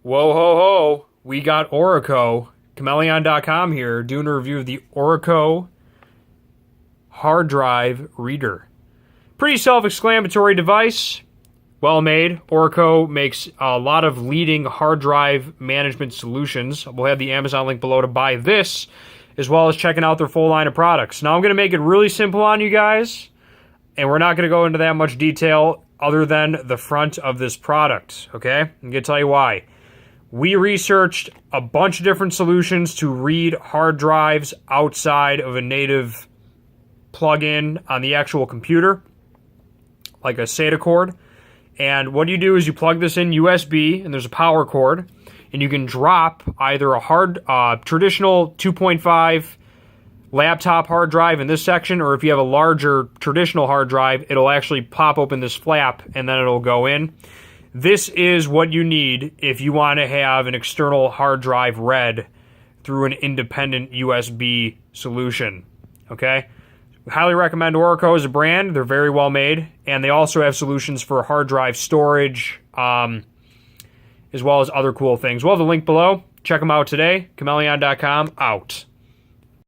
Whoa, ho, ho. We got Orico, Chmelaeon.com here, doing a review of the Orico hard drive reader. Pretty self-explanatory device, well made. Orico makes a lot of leading hard drive management solutions. We'll have the Amazon link below to buy this, as well as checking out their full line of products. Now I'm going to make it really simple on you guys, and we're not going to go into that much detail other than the front of this product, okay? I'm going to tell you why. We researched a bunch of different solutions to read hard drives outside of a native plug-in on the actual computer, like a SATA cord. And what you do is you plug this in USB, and there's a power cord, and you can drop either a traditional 2.5 laptop hard drive in this section, or if you have a larger traditional hard drive, it'll actually pop open this flap, and then it'll go in. This is what you need if you want to have an external hard drive read through an independent USB solution, okay? We highly recommend Orico as a brand. They're very well made, and they also have solutions for hard drive storage, as well as other cool things. We'll have the link below. Check them out today. Chmelaeon.com, out.